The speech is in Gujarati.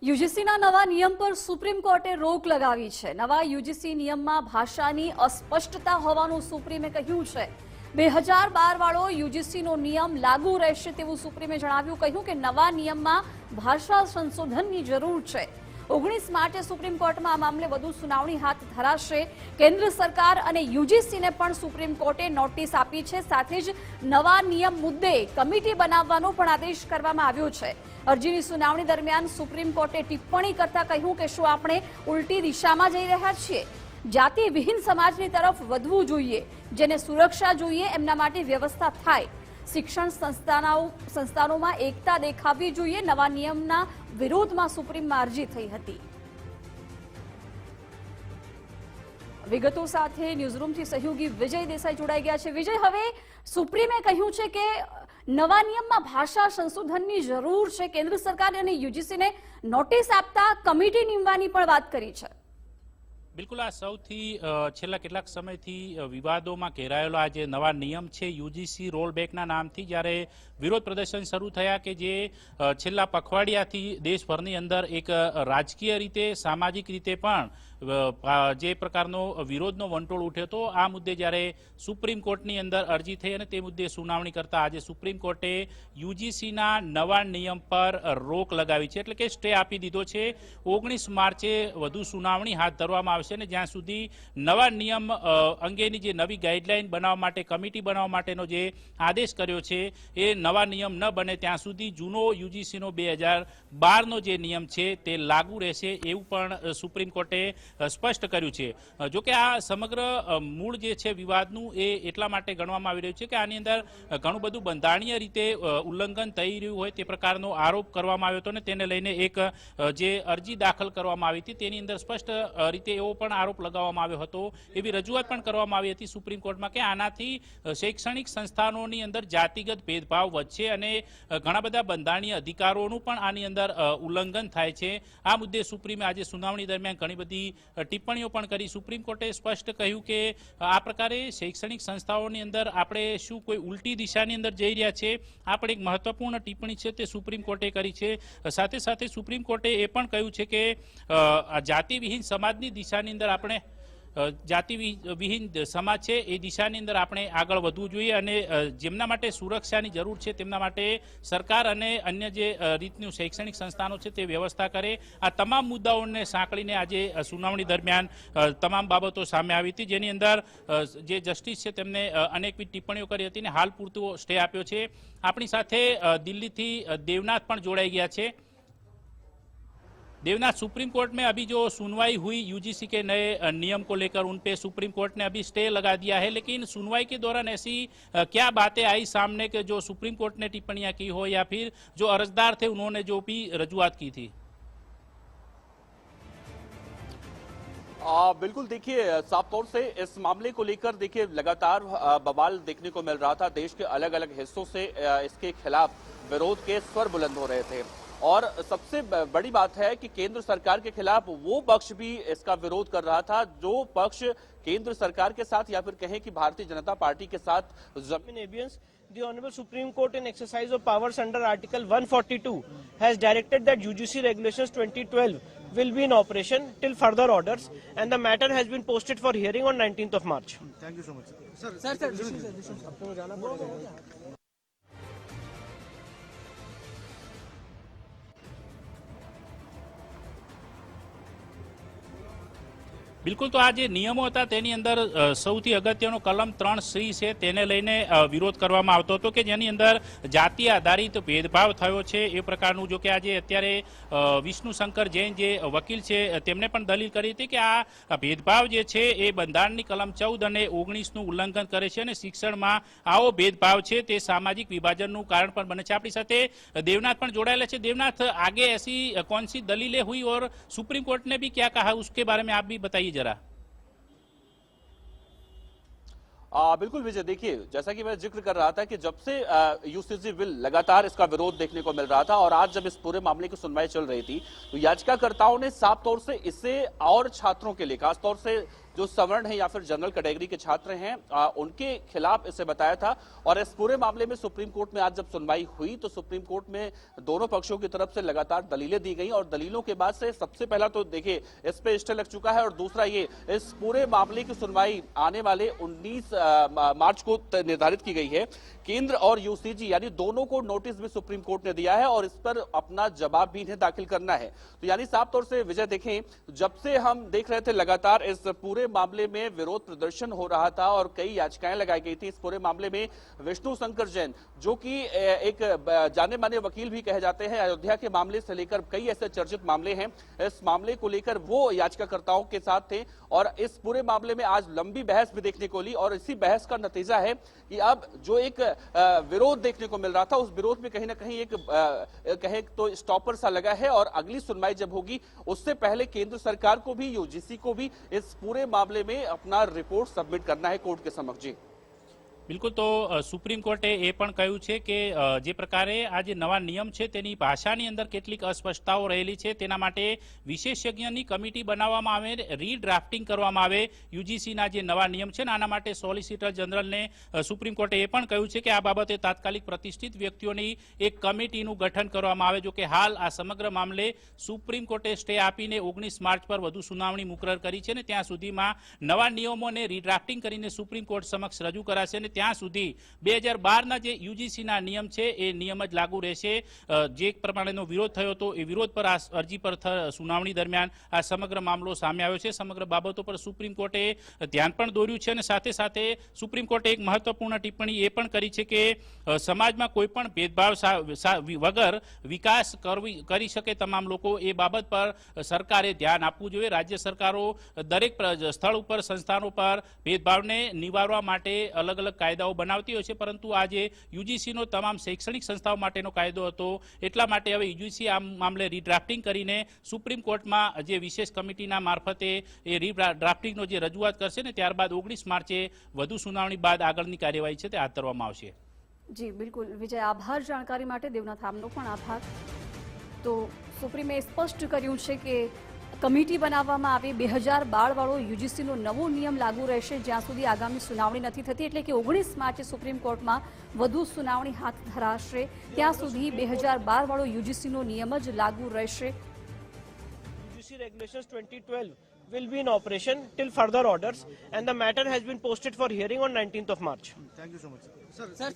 યુજીસીના નવા નિયમ પર સુપ્રીમ કોર્ટે રોક લગાવી છે। નવા યુજીસી નિયમમાં ભાષાની અસ્પષ્ટતા હોવાનું સુપ્રીમે કહ્યું છે। 2012 વાળો યુજીસીનો નિયમ લાગુ રહેશે તેવું સુપ્રીમે જણાવ્યું। કહ્યું કે નવા નિયમમાં ભાષા સંશોધનની જરૂર છે। 19 માર્ચે સુપ્રીમ કોર્ટમાં આ મામલે વધુ સુનાવણી હાથ ધરાશે। કેન્દ્ર સરકાર અને યુજીસીને પણ સુપ્રીમ કોર્ટે નોટિસ આપી છે। સાથે જ નવા નિયમ મુદ્દે કમિટી બનાવવાનો પણ આદેશ કરવામાં આવ્યો છે। અરજીની સુનાવણી દરમિયાન સુપ્રીમ કોર્ટે ટિપ્પણી કરતા કહ્યું કે શું આપણે ઉલટી દિશામાં જઈ રહ્યા છીએ? જાતિ વિહીન સમાજની તરફ વધવું જોઈએ, જેને સુરક્ષા જોઈએ એમના માટે વ્યવસ્થા થાય। શિક્ષણ સંસ્થાનોમાં એકતા દેખાવી જોઈએ। નવા નિયમના વિરોધમાં સુપ્રીમમાં અરજી થઈ હતી। વિગતો સાથે ન્યૂઝરૂમથી સહયોગી વિજય દેસાઈ જોડાઈ ગયા છે। વિજય, હવે સુપ્રીમે કહ્યું છે કે નવા નિયમમાં ભાષા સંશોધનની જરૂર છે। કેન્દ્ર સરકાર અને યુજીસીને નોટિસ આપતા કમિટી નીમવાની પણ વાત કરી છે। બિલકુલ, આ સૌથી છેલ્લા કેટલાક સમયથી વિવાદોમાં ઘેરાયેલો આ જે નવા નિયમ છે યુજીસી રોલબેકના નામથી જ્યારે વિરોધ પ્રદર્શન શરૂ થયા કે જે છેલ્લા પખવાડિયાથી દેશભરની અંદર એક રાજકીય રીતે સામાજિક રીતે પણ જે પ્રકારનો વિરોધનો વંટોળ ઉઠ્યો હતો, આ મુદ્દે જ્યારે સુપ્રીમ કોર્ટની અંદર અરજી થઈ અને તે મુદ્દે સુનાવણી કરતા આજે સુપ્રીમ કોર્ટે યુજીસીના નવા નિયમ પર રોક લગાવી છે, એટલે કે સ્ટે આપી દીધો છે। 19 માર્ચે વધુ સુનાવણી હાથ ધરવામાં આવશે અને જ્યાં સુધી નવા નિયમ અંગેની જે નવી ગાઈડલાઈન બનાવવા માટે કમિટી બનાવવા માટેનો જે આદેશ કર્યો છે એ નવા નિયમ ન બને ત્યાં સુધી જૂનો યુજીસીનો 2012નો જે નિયમ છે તે લાગુ રહેશે એવું પણ સુપ્રીમ કોર્ટે સ્પષ્ટ કર્યું છે। જોકે આ સમગ્ર મૂળ જે છે વિવાદનું એ એટલા માટે ગણવામાં આવી રહ્યું છે કે આની અંદર ઘણું બધું બંધારણીય રીતે ઉલ્લંઘન થઈ રહ્યું હોય તે પ્રકારનો આરોપ કરવામાં આવ્યો હતો અને તેને લઈને એક જે અરજી દાખલ કરવામાં આવી હતી તેની અંદર સ્પષ્ટ રીતે એવો પણ આરોપ લગાવવામાં આવ્યો હતો, એવી રજૂઆત પણ કરવામાં આવી હતી સુપ્રીમ કોર્ટમાં કે આનાથી શૈક્ષણિક સંસ્થાનોની અંદર જાતિગત ભેદભાવ વધશે અને ઘણા બધા બંધારણીય અધિકારોનું પણ આની અંદર ઉલ્લંઘન થાય છે। આ મુદ્દે સુપ્રીમે આજે સુનાવણી દરમિયાન ઘણી બધી ટિપ્પણીઓ પણ કરી। સુપ્રીમ કોર્ટે સ્પષ્ટ કહ્યું કે આ પ્રકારે શૈક્ષણિક સંસ્થાઓની અંદર આપણે શું કોઈ ઉલટી દિશાની અંદર જઈ રહ્યા છે? આ પણ એક મહત્વપૂર્ણ ટિપ્પણી છે તે સુપ્રીમ કોર્ટે કરી છે। સાથે સાથે સુપ્રીમ કોર્ટે એ પણ કહ્યું છે કે જાતિ વિહીન સમાજની દિશાની અંદર આપણે જાતિ વિહીન સમાજ છે એ દિશાની અંદર આપણે આગળ વધવું જોઈએ અને જેમના માટે સુરક્ષાની જરૂર છે તેમના માટે સરકાર અને અન્ય જે રીતનું શૈક્ષણિક સંસ્થાનો છે તે વ્યવસ્થા કરે। આ તમામ મુદ્દાઓને સાંકળીને આજે સુનાવણી દરમિયાન તમામ બાબતો સામે આવી હતી, જેની અંદર જે જસ્ટિસ છે તેમને અનેકવિધ ટિપ્પણીઓ કરી હતી અને હાલ પૂરતો સ્ટે આપ્યો છે। આપણી સાથે દિલ્હીથી દેવનાથ પણ જોડાઈ ગયા છે। देवनाथ, सुप्रीम कोर्ट में अभी जो सुनवाई हुई यूजीसी के नए नियम को लेकर उन पे सुप्रीम कोर्ट ने अभी स्टे लगा दिया है, लेकिन सुनवाई के दौरान ऐसी क्या बातें आई सामने के जो सुप्रीम कोर्ट ने टिप्पणियां की हो या फिर जो अर्जदार थे उन्होंने जो भी रजूआत की थी? बिल्कुल, देखिए साफ तौर से इस मामले को लेकर देखिए लगातार बवाल देखने को मिल रहा था। देश के अलग अलग हिस्सों से इसके खिलाफ विरोध के स्वर बुलंद हो रहे थे और सबसे बड़ी बात है कि केंद्र सरकार के खिलाफ वो पक्ष भी इसका विरोध कर रहा था जो पक्ष केंद्र सरकार के साथ या फिर कहें कि भारतीय जनता पार्टी के साथ जमीन The Honorable Supreme Court in exercise of powers under Article 142 has directed that UGC Regulations 2012 will be in operation till further orders and the matter has been posted for hearing on 19th of March. Thank you so much. Sir. બિલકુલ, તો આ જે નિયમો હતા તેની અંદર સૌથી અગત્યનો કલમ 3C છે તેને લઈને વિરોધ કરવામાં આવતો હતો કે જેની અંદર જાતિ આધારિત ભેદભાવ થયો છે એ પ્રકારનું। જો કે આજે અત્યારે વિષ્ણુ શંકર જૈન જે વકીલ છે તેમણે પણ દલીલ કરી હતી કે આ ભેદભાવ જે છે એ બંધારણની કલમ 14 અને 19નું ઉલ્લંઘન કરે છે અને શિક્ષણમાં આવો ભેદભાવ છે તે સામાજિક વિભાજનનું કારણ પણ બને છે। આપણી સાથે દેવનાથ પણ જોડાયેલા છે। દેવનાથ, आगे ऐसी कौन सी दलीलें हुई और सुप्रीम कोर्ट ने भी क्या कहा उसके बारे में आप भी बताइए जरा। बिल्कुल विजय, देखिए जैसा कि मैं जिक्र कर रहा था कि जब से यूसीसी बिल लगातार इसका विरोध देखने को मिल रहा था और आज जब इस पूरे मामले की सुनवाई चल रही थी तो याचिकाकर्ताओं ने साफ तौर से इसे और छात्रों के लिए, खासतौर से जो सवर्ण है या फिर जनरल कैटेगरी के छात्र हैं उनके खिलाफ इसे बताया था। और इस पूरे मामले में सुप्रीम कोर्ट में आज जब सुनवाई हुई तो सुप्रीम कोर्ट में दोनों पक्षों की तरफ से लगातार दलीलें दी गई और दलीलों के बाद से सबसे पहला तो देखिए इस पे स्टे लग चुका है और दूसरा ये इस पूरे मामले की सुनवाई आने वाले 19 मार्च को निर्धारित की गई है। केंद्र और यूसीजी यानी दोनों को नोटिस भी सुप्रीम कोर्ट ने दिया है और इस पर अपना जवाब भी इन्हें दाखिल करना है। तो यानी साफ तौर से विजय देखें, जब से हम देख रहे थे लगातार इस पूरे मामले में विरोध प्रदर्शन हो रहा था और कई याचिकाएं लगाई गई थी इस पूरे मामले में। विष्णु शंकर जैन जो कि एक जाने माने वकील भी कहे जाते हैं, अयोध्या के मामले से लेकर कई ऐसे चर्चित मामले हैं, इस मामले को लेकर वो याचिकाकर्ताओं के साथ थे और इस पूरे मामले में आज लंबी बहस भी देखने को ली और इसी बहस का नतीजा है कि अब जो एक विरोध देखने को मिल रहा था उस विरोध में कहीं ना कहीं एक कहे तो स्टॉपर सा लगा है और अगली सुनवाई जब होगी उससे पहले केंद्र सरकार को भी यूजीसी को भी इस पूरे मामले में अपना रिपोर्ट सबमिट करना है कोर्ट के समक्ष। जी બિલકુલ, તો સુપ્રીમ કોર્ટે એ પણ કહ્યું છે કે જે પ્રકારે આ જે નવા નિયમ છે તેની ભાષાની અંદર કેટલીક અસ્પષ્ટતાઓ રહેલી છે તેના માટે વિશેષજ્ઞની કમિટી બનાવવામાં આવે, રીડ્રાફ્ટિંગ કરવામાં આવે યુજીસીના જે નવા નિયમ છે ને આના માટે સોલિસિટર જનરલને સુપ્રીમ કોર્ટે એ પણ કહ્યું છે કે આ બાબતે તાત્કાલિક પ્રતિષ્ઠિત વ્યક્તિઓની એક કમિટીનું ગઠન કરવામાં આવે। જો કે હાલ આ સમગ્ર મામલે સુપ્રીમ કોર્ટે સ્ટે આપીને 19 માર્ચ પર વધુ સુનાવણી મુકરર કરી છે ને ત્યાં સુધીમાં નવા નિયમોને રીડ્રાફ્ટિંગ કરીને સુપ્રીમ કોર્ટ સમક્ષ રજૂ કરાશે ને ત્યાં સુધી 2012ના જે યુજીસીના નિયમ છે એ નિયમ જ લાગુ રહેશે। જે પ્રમાણેનો વિરોધ થયો હતો એ વિરોધ પર આ અરજી પર સુનાવણી દરમિયાન આ સમગ્ર મામલો સામે આવ્યો છે। સમગ્ર બાબતો પર સુપ્રીમ કોર્ટે ધ્યાન પણ દોર્યું છે અને સાથે સાથે સુપ્રીમ કોર્ટે એક મહત્વપૂર્ણ ટિપ્પણી એ પણ કરી છે કે સમાજમાં કોઈ પણ ભેદભાવ વગર વિકાસ કરી શકે તમામ લોકો એ બાબત પર સરકારે ધ્યાન આપવું જોઈએ। રાજ્ય સરકારો દરેક સ્થળ ઉપર સંસ્થાનો પર ભેદભાવને નિવારવા માટે અલગ અલગ કાયદાઓ બનાવતી હોય છે, પરંતુ આજે યુજીસીનો તમામ શૈક્ષણિક સંસ્થાઓ માટેનો કાયદો હતો એટલા માટે હવે યુજીસી આ મામલે રીડ્રાફ્ટિંગ કરીને સુપ્રીમ કોર્ટમાં જે વિશેષ કમિટીના મારફતે એ રીડ્રાફ્ટિંગનો જે રજૂઆત કરશે ને ત્યારબાદ 19 માર્ચે વધુ સુનાવણી બાદ આગળની કાર્યવાહી છે તે હાથ ધરવામાં આવશે। જી બિલકુલ વિજય, આભાર જાણકારી માટે। દેવનાથ આપનો પણ આભાર। તો સુપ્રીમે સ્પષ્ટ કર્યું છે કે કમિટી બનાવવામાં આવે, 2012 વાળો યુજીસીનો નવો નિયમ લાગુ રહેશે જ્યાં સુધી આગામી સુનાવણી નથી થતી, એટલે કે 19 માર્ચે સુપ્રીમ કોર્ટમાં વધુ સુનાવણી હાથ ધરાશે। ત્યાં સુધી 2012 વાળો યુજીસીનો નિયમ જ લાગુ રહેશે। UGC regulations 2012 will be in operation till further orders and the matter has been posted for hearing on 19th of March. Thank you so much, sir. Sir,